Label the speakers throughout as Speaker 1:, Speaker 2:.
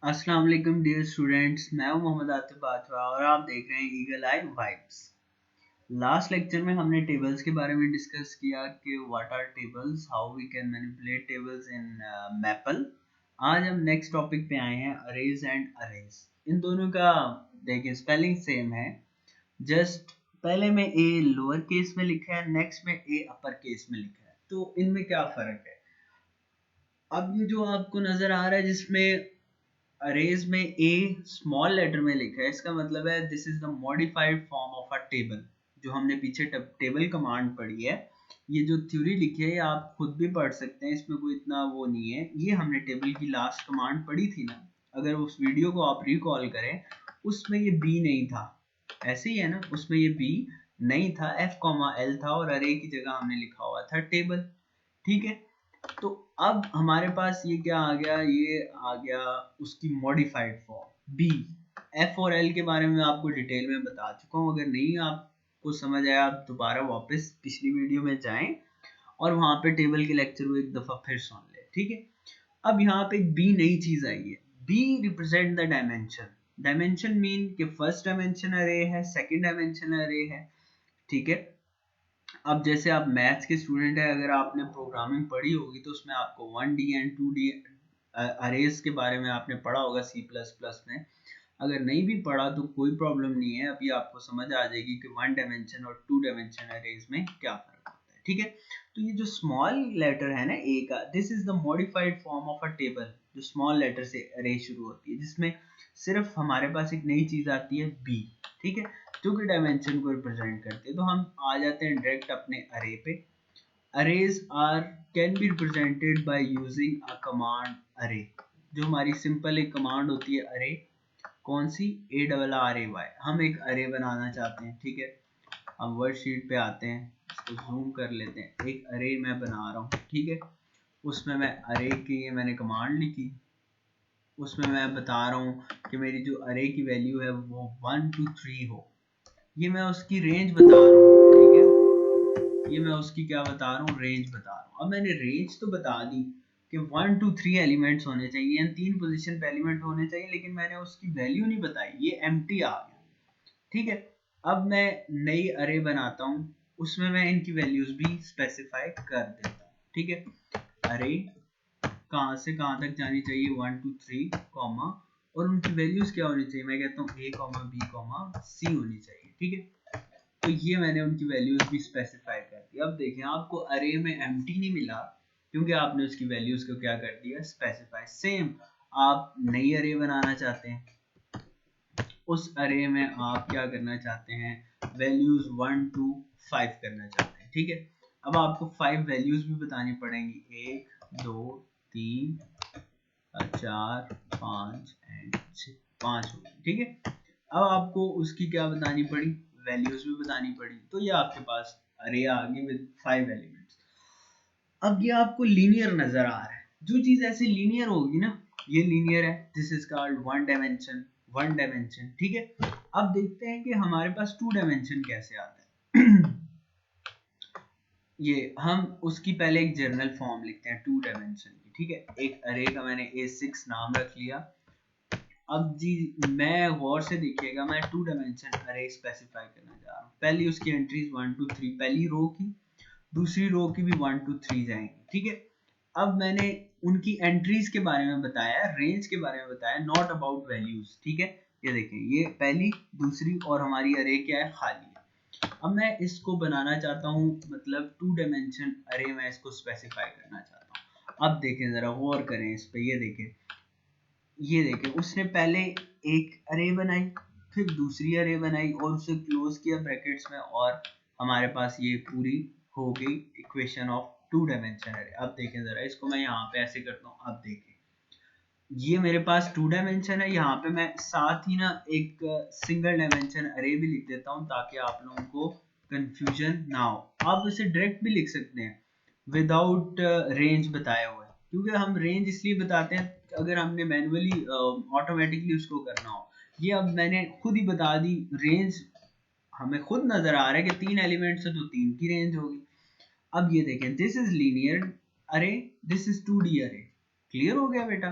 Speaker 1: अस्सलाम वालेकुम dear students, मैं हूं मोहम्मद आतिफ बाजवा और आप देख रहे हैं eagle eye vibes. Last lecture में हमने टेबल्स के बारे में डिस्कस किया कि what are tables, how we can manipulate tables in Maple. आज हम नेक्स्ट टॉपिक पे आए हैं, अरेज एंड अरेज। इन दोनों का देखिए स्पेलिंग सेम है, जस्ट पहले में ए लोअर केस में लिखा है, नेक्स्ट में ए अपर केस में लिखा है। तो इनमें क्या फ़र्क है? अब ये जो आपको नज़र आ रहा है जिसमें अरेज में ए स्मॉल लेटर में लिखा है, इसका मतलब है this is the modified form of a table. जो हमने पीछे टेबल कमांड पढ़ी है, ये जो थ्योरी लिखी है ये आप खुद भी पढ़ सकते हैं, इसमें कोई इतना वो नहीं है। ये हमने टेबल की लास्ट कमांड पढ़ी थी ना, अगर उस वीडियो को आप रिकॉल करें, उसमें ये बी नहीं था, ऐसे ही है ना, उसमें ये बी नहीं था, एफ कॉमा एल था और अरे की जगह हमने लिखा हुआ था टेबल। ठीक है, तो अब हमारे पास ये क्या आ गया, ये आ गया उसकी मॉडिफाइड फॉर्म बी। एफ और एल के बारे में आपको डिटेल में बता चुका हूँ, अगर नहीं आपको समझ आया आप दोबारा वापस पिछली वीडियो में जाएं और वहां पे टेबल के लेक्चर को एक दफा फिर सुन ले। ठीक है, अब यहाँ पे एक बी नई चीज आई है, be represent the dimension. Dimension mean कि फर्स्ट डायमेंशन अरे है, सेकंड डायमेंशन अरे है। ठीक है, अब जैसे आप मैथ्स के स्टूडेंट हैं, अगर आपने प्रोग्रामिंग पढ़ी होगी तो उसमें आपको 1D एंड 2D अरेज के बारे में आपने पढ़ा होगा सी प्लस प्लस में। अगर नहीं भी पढ़ा तो कोई प्रॉब्लम नहीं है, अभी आपको समझ आ जाएगी कि 1 डायमेंशन और 2 डायमेंशन अरेज में क्या फर्क होता है। ठीक है, तो ये जो स्मॉल लेटर है ना ए का, this is the modified form of a table. जो स्मॉल लेटर से अरे शुरू होती है, जिसमें सिर्फ हमारे पास एक नई चीज आती है बी। ठीक है, जो कि डायमेंशन को रिप्रेजेंट करते हैं। तो हम आ जाते हैं डायरेक्ट अपने अरे पे। Arrays are can be represented by using a command array. जो हमारी सिंपल एक कमांड होती है अरे, कौन सी, ARRAY। हम एक अरे बनाना चाहते हैं। ठीक है, हम वर्कशीट पे आते हैं, इसको जूम कर लेते हैं, एक अरे मैं बना रहा हूँ। ठीक है, उसमें मैं अरे की मैंने कमांड लिखी, उसमें मैं बता रहा हूँ कि मेरी जो अरे की वैल्यू है वो 1 2 3 हो। ये मैं उसकी रेंज बता रहा हूँ। ठीक है, ये मैं उसकी क्या बता रहा हूँ, रेंज बता रहा हूँ। अब मैंने रेंज तो बता दी कि 1 2 3 एलिमेंट्स होने चाहिए, 3 पोजीशन पे एलिमेंट होने चाहिए, लेकिन मैंने उसकी वैल्यू नहीं बताई, ये एम्प्टी आ गया। ठीक है, अब मैं नई अरे बनाता हूँ, उसमें मैं इनकी वैल्यूज भी स्पेसिफाई कर देता हूँ। ठीक है, अरे कहाँ से कहाँ तक जानी चाहिए, 1 2 3 कॉमा, और उनकी वैल्यूज क्या होनी चाहिए, मैं कहता हूँ ए कॉमा बी कॉमा सी होनी चाहिए। ठीक है, तो ये मैंने उनकी वैल्यूज भी स्पेसिफाई कर दी। अब देखें, आपको अरे में एम्प्टी नहीं मिला क्योंकि आपने उसकी वैल्यूज को क्या कर दिया, स्पेसिफाई। सेम आप नई अरे बनाना चाहते हैं, उस अरे में आप क्या करना चाहते हैं, वैल्यूज 1 2 5 करना चाहते हैं। ठीक है, अब आपको 5 वैल्यूज भी बतानी पड़ेंगी, 1 2 3 4 5 एंड 5 होगी। ठीक है, अब आपको उसकी क्या बतानी पड़ी, वैल्यूज भी बतानी पड़ी। तो ये आपके पास अरे आ गई विद 5 एलिमेंट्स। अब ये आपको लीनियर नजर आ रहा है, जो चीज ऐसे लीनियर होगी ना, ये लीनियर है, दिस इज कॉल्ड 1 डायमेंशन। ठीक है, अब देखते हैं कि हमारे पास 2 डायमेंशन कैसे आता है। ये हम उसकी पहले एक जनरल फॉर्म लिखते हैं 2 डायमेंशन की। ठीक है, एक अरे का मैंने A6 नाम रख लिया। अब जी मैं गौर से देखिएगा, मैं 2 डायमेंशन अरे स्पेसिफाई करना जा रहा हूँ। पहली उसकी एंट्रीज 1 2 3, पहली रो की, दूसरी रो की भी 1 2 3 जाएंगी। ठीक है, अब मैंने उनकी एंट्रीज के बारे में बताया, रेंज के बारे में बताया, नॉट अबाउट वैल्यूज। ठीक है, ये देखें, ये पहली दूसरी और हमारी अरे क्या है, खाली है। अब मैं इसको बनाना चाहता हूँ, मतलब 2 डायमेंशन अरे मैं इसको स्पेसिफाई करना चाहता हूँ। अब देखें, जरा गौर करें इस पे, ये देखें, उसने पहले एक अरे बनाई, फिर दूसरी अरे बनाई और उसे क्लोज किया ब्रैकेट्स में, और हमारे पास ये पूरी हो गई इक्वेशन ऑफ 2 डायमेंशन अरे। अब देखें जरा, इसको मैं यहाँ पे ऐसे करता हूँ, अब देखें, ये मेरे पास 2 डायमेंशन है, यहाँ पे मैं साथ ही ना एक सिंगल डायमेंशन अरे भी लिख देता हूँ ताकि आप लोगों को कंफ्यूजन ना हो। आप इसे डायरेक्ट भी लिख सकते हैं विदाउट रेंज बताए हुए, क्योंकि हम रेंज इसलिए बताते हैं अगर हमने मैनुअली ऑटोमेटिकली उसको करना हो। ये अब मैंने खुद ही बता दी रेंज, हमें खुद नजर आ रहा है कि 3 एलिमेंट्स है तो 3 की रेंज होगी। अब ये देखें, this is linear array, this is 2D अरे। क्लियर हो गया बेटा?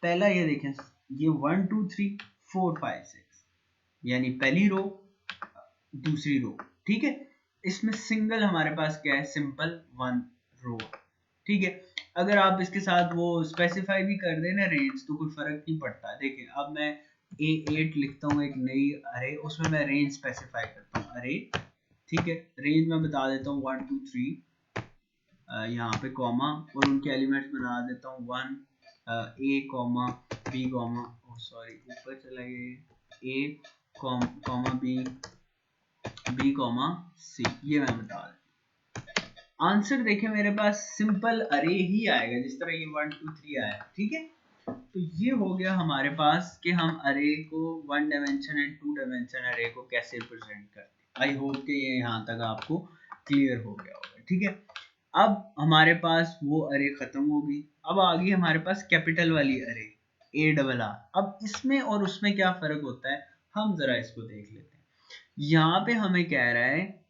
Speaker 1: पहला ये देखें, ये 1 2 3 4 5 6 यानी पहली रो दूसरी रो, ठीक है। इसमें सिंगल हमारे पास क्या है, सिंपल 1 रो, ठीक है। अगर आप इसके साथ वो स्पेसिफाई भी कर दें ना रेंज तो कोई फर्क नहीं पड़ता। देखिए अब मैं A8 लिखता हूँ एक नई अरे, उसमें मैं रेंज स्पेसिफाई करता हूँ अरे, ठीक है। रेंज में बता देता हूँ 1 2 3 यहाँ पे कॉमा और उनके एलिमेंट्स बना देता हूँ 1 A comma B comma sorry ऊपर चला गया A comma B comma C, ये मैं बता देता। आंसर देखें मेरे पास सिंपल अरे ही आएगा जिस तरह ये 1 2 3 आया, ठीक है। तो ये हो गया हमारे पास कि हम अरे को 1 डायमेंशन एंड 2 डायमेंशन अरे को कैसे रिप्रेजेंट करते हैं। आई होप कि ये यहाँ तक आपको क्लियर हो गया होगा, ठीक है। अब हमारे पास वो अरे खत्म हो गई, अब आ गई हमारे पास कैपिटल वाली अरे A R। अब इसमें और उसमें क्या फर्क होता है, हम जरा इसको देख लेते हैं। यहाँ पे हमें कह रहा है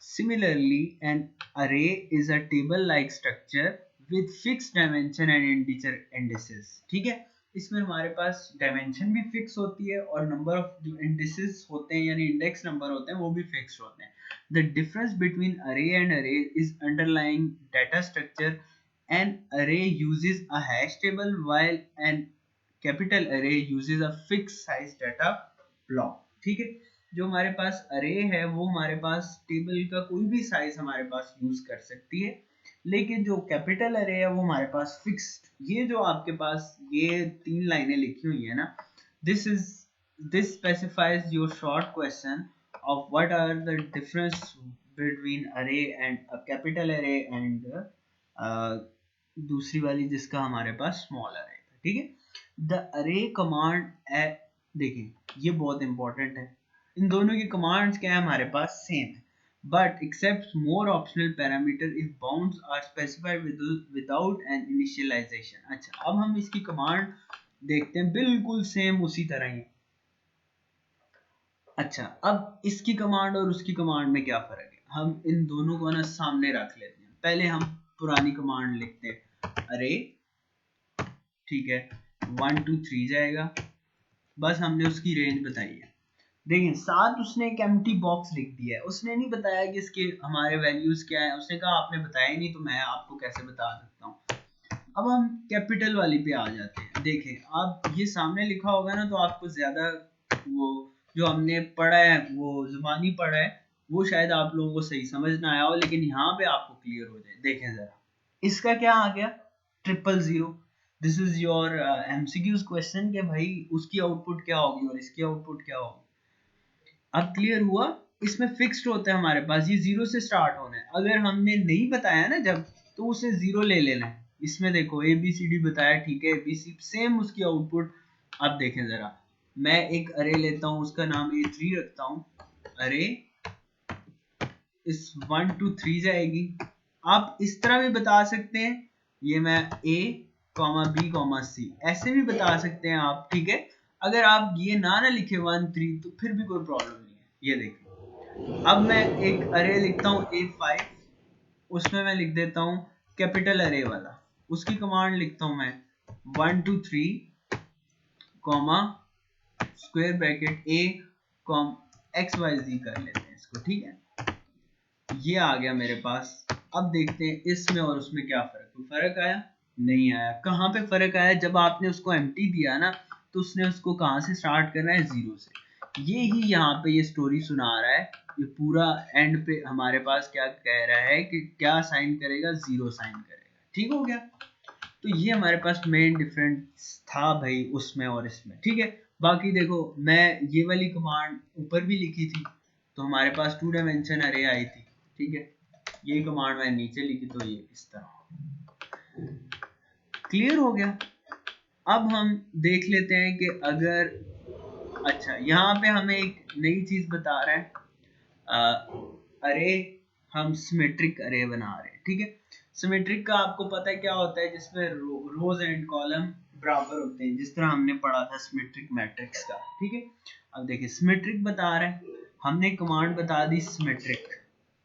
Speaker 1: similarly an array is a table like structure with fixed dimension and integer indices, ठीक है। इसमें हमारे पास डायमेंशन भी फिक्स होती है और नंबर ऑफ जो इंडिसेस होते हैं यानी इंडेक्स नंबर होते हैं वो भी फिक्स होते हैं। द डिफरेंस बिटवीन अरे एंड अरे is underlying data structure. an array uses a hash table while an capital array uses a fixed size data block, ठीक है। जो हमारे पास अरे है वो हमारे पास टेबल का कोई भी साइज हमारे पास यूज कर सकती है, लेकिन जो कैपिटल अरे है वो हमारे पास फिक्स्ड। ये जो आपके पास ये 3 लाइनें लिखी हुई है ना, this specifies your short question of what are the difference between array and a capital array and दूसरी वाली जिसका हमारे पास स्मॉल अरे था, ठीक है। द अरे कमांड, देखें ये बहुत इंपॉर्टेंट है, इन दोनों की कमांड्स क्या है हमारे पास सेम है, but accepts more optional parameter if bounds are specified without an initialization। अच्छा अब हम इसकी कमांड देखते हैं, बिल्कुल सेम उसी तरह ही। अच्छा अब इसकी कमांड और उसकी कमांड में क्या फर्क है, हम इन दोनों को ना सामने रख लेते हैं। पहले हम पुरानी कमांड लिखते हैं अरे, ठीक है, 1 2 3 जाएगा, बस हमने उसकी रेंज बताई है। देखिए साथ उसने एक एम्प्टी बॉक्स लिख दिया है, उसने नहीं बताया कि इसके हमारे वैल्यूज क्या है, उसने कहा आपने बताया ही नहीं तो मैं आपको कैसे बता सकता हूँ। अब हम कैपिटल वाली पे आ जाते हैं। देखें आप ये सामने लिखा होगा ना तो आपको ज्यादा वो जो हमने पढ़ा है वो जुबानी पढ़ा है वो शायद आप लोगों को सही समझ ना आया हो, लेकिन यहाँ पे आपको क्लियर हो जाए। देखें जरा इसका क्या आ गया, 000। This is your MCQs question कि भाई उसकी आउटपुट क्या होगी और इसकी आउटपुट क्या होगी। अब क्लियर हुआ, इसमें फिक्स्ड होता है हमारे पास, ये 0 से स्टार्ट होना है। अगर हमने नहीं बताया ना जब तो उसे 0 ले लेना है। इसमें देखो ABCD बताया, ठीक है, ABC सेम उसकी आउटपुट। अब देखें जरा, मैं एक अरे लेता हूं उसका नाम A3 रखता हूं, अरे इस 1 2 3 जाएगी। आप इस तरह भी बता सकते हैं, ये मैं A B C ऐसे भी बता सकते हैं आप, ठीक है। अगर आप ये ना लिखे 1 3 तो फिर भी कोई प्रॉब्लम नहीं है। ये देखिए अब मैं एक अरे लिखता हूँ A5, उसमें मैं लिख देता हूँ कैपिटल अरे वाला, उसकी कमांड लिखता हूँ मैं 1 2 3 comma square bracket A com XYZ कर लेते हैं इसको, ठीक है। ये आ गया मेरे पास। अब देखते हैं इसमें और उसमें क्या फर्क, कोई फर्क आया नहीं आया। कहाँ पे फर्क आया, जब आपने उसको एम्प्टी दिया ना तो उसने उसको कहाँ से स्टार्ट करना है, 0 से। ये ही यहाँ पे ये स्टोरी सुना रहा है, ये पूरा एंड पे हमारे पास क्या कह रहा है कि क्या साइन करेगा, 0 साइन करेगा, ठीक हो गया। तो ये हमारे पास मेन डिफरेंस था भाई उसमें और इसमें, ठीक है। बाकी देखो मैं ये वाली कमांड ऊपर भी लिखी थी तो हमारे पास 2 डायमेंशन अरे आई थी, ठीक है। ये कमांड मैंने नीचे लिखी तो ये इस तरह। क्लियर हो गया। अब हम देख लेते हैं कि अगर, अच्छा यहाँ पे हमें एक नई चीज बता रहा है, अरे हम सिमेट्रिक अरे बना रहे हैं, ठीक है। सिमेट्रिक का आपको पता है क्या होता है, जिसमें रोज एंड कॉलम बराबर होते हैं, जिस तरह हमने पढ़ा था सिमेट्रिक मैट्रिक्स का, ठीक है। अब देखिए सिमेट्रिक बता रहा है, हमने कमांड बता दी सिमेट्रिक,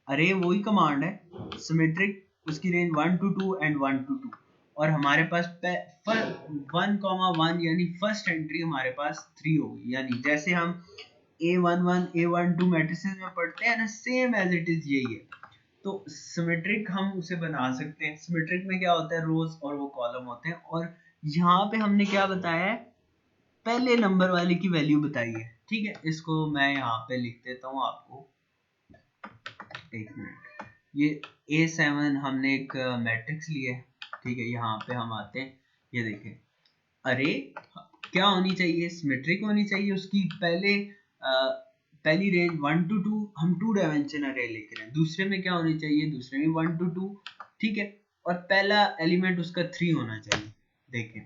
Speaker 1: अरे वही कमांड है सिमेट्रिक, उसकी रेंज 1 to 2 एंड 1 to 2, और हमारे पास 1,1 यानी फर्स्ट एंट्री हमारे पास 3 होगी। यानी जैसे हम A11 A12 मैट्रिसेस में पढ़ते हैं ना, सेम एज इट इज यही है। तो सिमेट्रिक हम उसे बना सकते हैं। सिमेट्रिक में क्या होता है, रोज और वो कॉलम होते हैं। और यहाँ पे हमने क्या बताया है, पहले नंबर वाले की वैल्यू बताई है। ठीक है, इसको मैं यहाँ पे लिख देता हूँ आपको, एक मिनट। ये A7 हमने एक मैट्रिक्स लिया है। ठीक है, यहाँ पे हम आते हैं, ये देखें, अरे क्या होनी चाहिए, सिमेट्रिक होनी चाहिए। उसकी पहली रेंज 1 to 2, हम 2 डायमेंशन अरे लिख रहे हैं। दूसरे में क्या होनी चाहिए, दूसरे में 1 to 2। ठीक है, और पहला एलिमेंट उसका 3 होना चाहिए। देखें,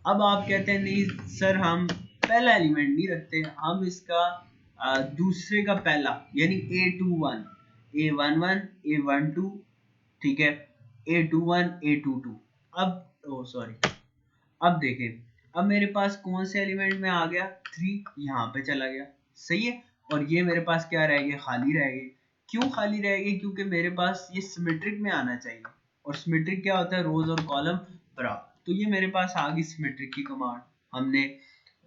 Speaker 1: अब आप कहते हैं नहीं सर हम पहला एलिमेंट नहीं रखते, हम इसका दूसरे का पहला यानी A21 A11 A12, ठीक है, A21 A22। अब ओ सॉरी, अब देखें, अब मेरे पास कौन से एलिमेंट में आ गया, 3 यहाँ पे चला गया, सही है। और ये मेरे पास क्या रह गया, खाली रह गए। क्यों खाली रह गए, क्योंकि मेरे पास ये सिमेट्रिक में आना चाहिए। और सिमेट्रिक क्या होता है, रोज और कॉलम बराबर। तो ये मेरे पास आ गई सिमेट्रिक की कमांड। हमने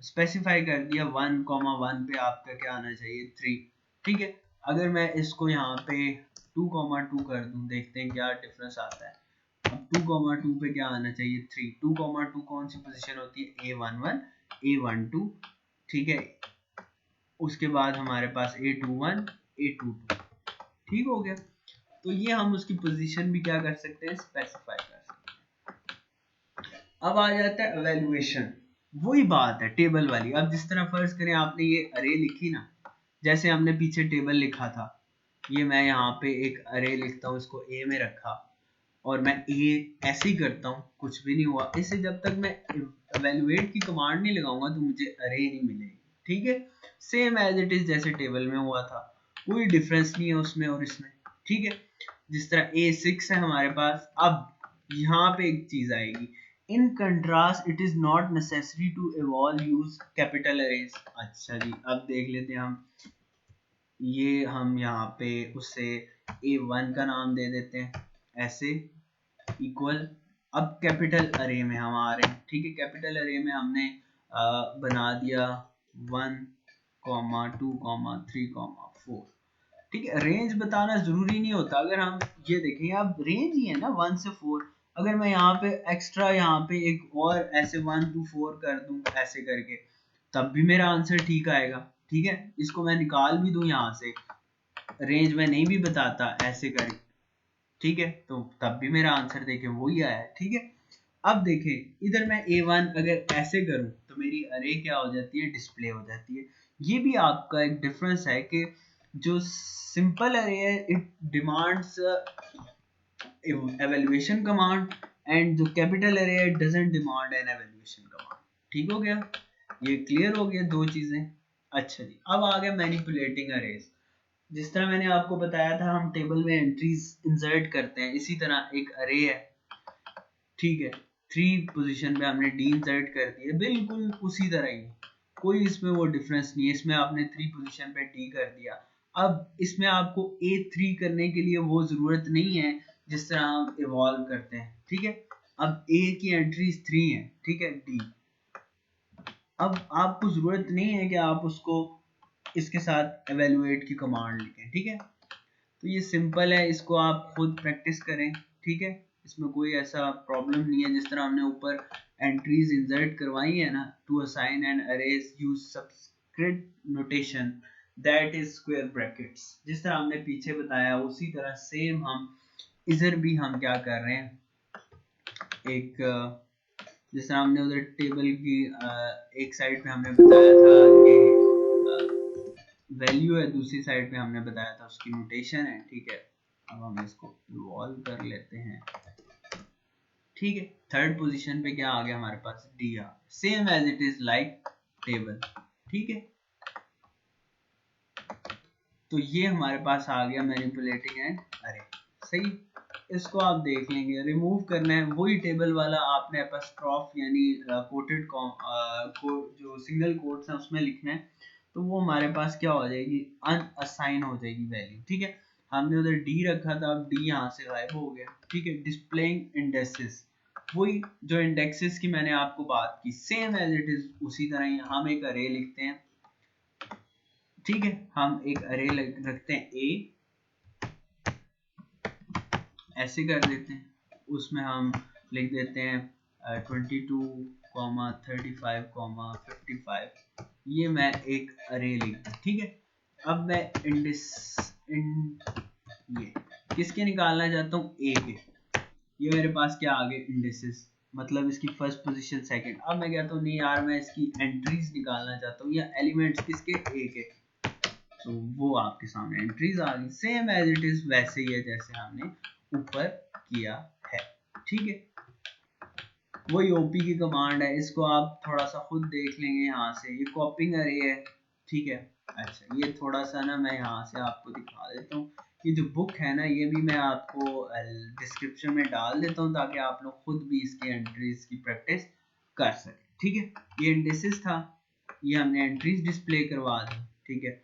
Speaker 1: स्पेसिफाई कर दिया 1,1 पे आपका क्या आना चाहिए, 3। ठीक है, अगर मैं इसको यहाँ पे 2,2 कर दूं, देखते हैं क्या डिफरेंस आता है। अब 2,2 पे क्या आना चाहिए, 3। 2,2 कौन सी पोजीशन होती है, A11 A12। ठीक है, उसके बाद हमारे पास A21 A22। ठीक हो गया, तो ये हम उसकी पोजीशन भी क्या कर सकते हैं, स्पेसिफाई कर सकते हैं। अब आ जाता है एवेल्युएशन, वही बात है टेबल वाली। अब जिस तरह फर्ज करें आपने ये अरे लिखी ना, जैसे हमने पीछे टेबल लिखा था, ये मैं यहाँ पे एक अरे लिखता हूँ, इसको A में रखा और मैं A ऐसे ही करता हूँ, कुछ भी नहीं हुआ। इससे जब तक मैं एवेल्युएट की कमांड नहीं लगाऊंगा तो मुझे अरे नहीं मिलेगी। ठीक है, सेम एज इट इज जैसे टेबल में हुआ था, कोई डिफरेंस नहीं है उसमें और इसमें। ठीक है, जिस तरह A6 है हमारे पास। अब यहाँ पे एक चीज आएगी, in contrast it is not necessary to evolve use capital arrays. अच्छा जी, अब देख लेते हैं हम, ये हम यहाँ पे उसे A1 का नाम दे देते हैं ऐसे, इक्वल। अब कैपिटल अरे में हम आ रहे हैं। ठीक है, कैपिटल अरे में हमने बना दिया 1, 2, 3, 4। ठीक है, रेंज बताना जरूरी नहीं होता। अगर हम ये देखें, अब रेंज ही है ना 1 से 4। अगर मैं यहाँ पे एक्स्ट्रा यहाँ पे एक और ऐसे 1 to 4 कर दूं ऐसे करके, तब भी मेरा आंसर ठीक आएगा। ठीक है, इसको मैं निकाल भी दूं यहाँ से, रेंज में नहीं भी बताता ऐसे करके, ठीक है, तो तब भी मेरा आंसर देखें वही आया है। ठीक है, अब देखें इधर मैं A1 अगर ऐसे करूं तो मेरी अरे क्या हो जाती है, डिस्प्ले हो जाती है। ये भी आपका एक डिफरेंस है कि जो सिंपल अरे है it demands evaluation command, and जो कैपिटल अरे है doesn't demand an evaluation command. ठीक हो गया, ये क्लियर हो गया दो चीजें। अच्छा जी, अब आ गया मैनिपुलेटिंग अरेज। जिस तरह मैंने आपको बताया था हम टेबल में एंट्रीज इंसर्ट करते हैं, इसी तरह एक अरे है। ठीक है, 3 पोजीशन पे हमने डी इंसर्ट कर दिया, बिल्कुल उसी तरह ही, कोई इसमें वो डिफरेंस नहीं है। इसमें आपने 3 पोजीशन पे डी कर दिया। अब इसमें आपको A3 करने के लिए वो जरूरत नहीं है जिस तरह हम इवॉल्व करते हैं। ठीक है, अब A की एंट्रीज 3 है, ठीक है, डी। अब आपको जरूरत नहीं है कि आप उसको इसके साथ एवेलुएट की कमांड लिखें। ठीक है, तो ये सिंपल है, इसको आप खुद प्रैक्टिस करें। ठीक है, इसमें कोई ऐसा प्रॉब्लम नहीं है। जिस तरह हमने ऊपर एंट्रीज इंसर्ट करवाई है ना, to assign and arrays use subscript notation that is square brackets, जिस तरह हमने पीछे बताया उसी तरह सेम हम इधर भी हम क्या कर रहे हैं, एक जैसे हमने उधर टेबल की एक साइड पे हमने बताया था कि वैल्यू है, दूसरी साइड पे हमने बताया था उसकी नोटेशन है। ठीक है, अब हम इसको इवॉल्व कर लेते हैं। ठीक है, थर्ड पोजीशन पे क्या आ गया हमारे पास, डी आ, same as it is like table. ठीक है, तो ये हमारे पास आ गया मैनिपुलेटिंग एंड अरे। सही, इसको आप देख लेंगे, रिमूव करना है वही टेबल वाला, आपने एपस्ट्रॉफ यानी कोटेड जो सिंगल कोट्स हैं उसमें लिखना है, तो वो हमारे पास क्या हो जाएगी, अनअसाइन हो जाएगी वैल्यू। ठीक है, हमने उधर डी रखा था, अब डी यहाँ से गायब हो गया। ठीक है, डिस्प्लेइंग इंडेक्सेस, वही जो इंडेक्सेस की मैंने आपको बात की सेम एज इट इज उसी तरह ही हम एक अरे लिखते हैं, ठीक है। हम एक अरे रखते हैं ए, ऐसे कर देते हैं, उसमें हम लिख देते हैं 22,35,55, ये मैं एक अरे लिख दूं, ठीक है। अब मैं ये किसके निकालना चाहता हूँ, ए के। ये मेरे पास क्या आ गए, इंडिसेस, मतलब इसकी फर्स्ट पोजीशन सेकंड। अब मैं कहता हूँ नहीं यार मैं इसकी एंट्रीज निकालना चाहता हूँ या एलिमेंट्स किसके, ए के, तो वो आपके सामने एंट्रीज आ गई, सेम एज इट इज वैसे ही है जैसे हमने ऊपर किया है, ठीक है। वही ओपी की कमांड है, इसको आप थोड़ा सा खुद देख लेंगे यहाँ से, ये कॉपिंग अरे है, ठीक है। अच्छा ये थोड़ा सा ना मैं यहाँ से आपको दिखा देता हूँ, ये जो बुक है ना ये भी मैं आपको डिस्क्रिप्शन में डाल देता हूँ ताकि आप लोग खुद भी इसकी एंट्रीज की प्रैक्टिस कर सकें, ठीक है। ये इंडिसेस था, ये हमने एंट्रीज डिस्प्ले करवा दी, ठीक है।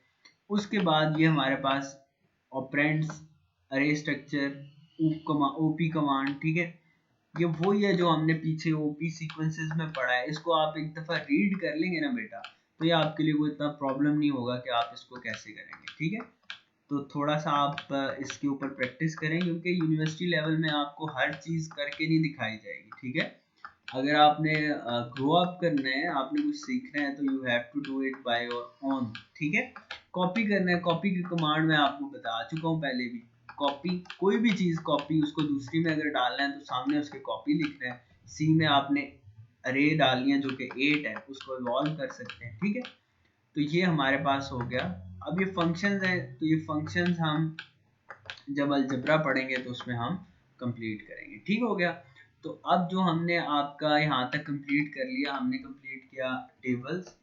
Speaker 1: उसके बाद ये हमारे पास ऑपरेंड्स, अरे स्ट्रक्चर, ओपी कमांड, ठीक है। ये वही है जो हमने पीछे ओपी सीक्वेंसेस में पढ़ा है, इसको आप एक दफा रीड कर लेंगे ना बेटा, तो ये आपके लिए कोई इतना प्रॉब्लम नहीं होगा कि आप इसको कैसे करेंगे, ठीक है। तो थोड़ा सा आप इसके ऊपर प्रैक्टिस करें, क्योंकि यूनिवर्सिटी लेवल में आपको हर चीज करके नहीं दिखाई जाएगी, ठीक है। अगर आपने ग्रो अप करना है, आपने कुछ सीखना है, तो you have to do it by your own, ठीक है। कॉपी करना है, कॉपी की कमांड मैं आपको बता चुका हूँ पहले भी। कॉपी कोई भी चीज कॉपी, उसको दूसरी में अगर डालना है तो सामने उसके कॉपी लिखना है। सी में आपने अरे डालनी है जो कि 8 है, उसको इवॉल्व कर सकते हैं, ठीक है। तो ये हमारे पास हो गया। अब ये फंक्शंस हैं, तो ये फंक्शंस हम जब अलजेब्रा पढ़ेंगे तो उसमें हम कंप्लीट करेंगे, ठीक हो गया। तो अब जो हमने आपका यहाँ तक कंप्लीट कर लिया, हमने कंप्लीट किया टेबल्स,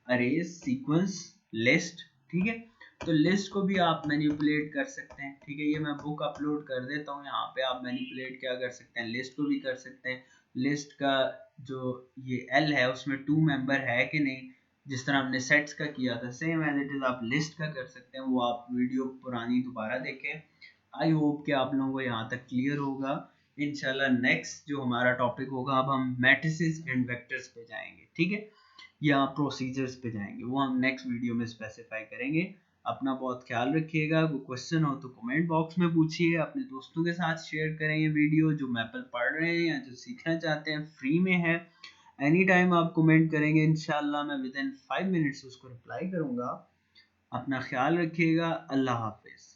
Speaker 1: अरेज, सीक्वेंस, लिस्ट, ठीक है। तो लिस्ट को भी आप मैनिपुलेट कर सकते हैं, ठीक है। ये मैं बुक अपलोड कर देता हूँ, यहाँ पे आप मैनिपुलेट क्या कर सकते हैं, लिस्ट को भी कर सकते हैं। लिस्ट का जो ये एल है उसमें 2 मेंबर है कि नहीं, जिस तरह हमने सेट्स का किया था सेम एज इट इज आप लिस्ट का कर सकते हैं। वो आप वीडियो पुरानी दोबारा देखें। आई होप कि आप लोगों को यहाँ तक क्लियर होगा। इंशाल्लाह नेक्स्ट जो हमारा टॉपिक होगा, अब हम मैट्रिसेस एंड वेक्टर्स पे जाएंगे, ठीक है, या प्रोसीजर्स पे जाएंगे, वो हम नेक्स्ट वीडियो में स्पेसिफाई करेंगे। अपना बहुत ख्याल रखिएगा। कोई क्वेश्चन हो तो कमेंट बॉक्स में पूछिए, अपने दोस्तों के साथ शेयर करें ये वीडियो, जो मैपल पढ़ रहे हैं या जो सीखना चाहते हैं, फ्री में है। एनी टाइम आप कमेंट करेंगे, इंशाल्लाह मैं विद इन 5 मिनट्स उसको रिप्लाई करूंगा। अपना ख्याल रखिएगा। अल्लाह हाफिज।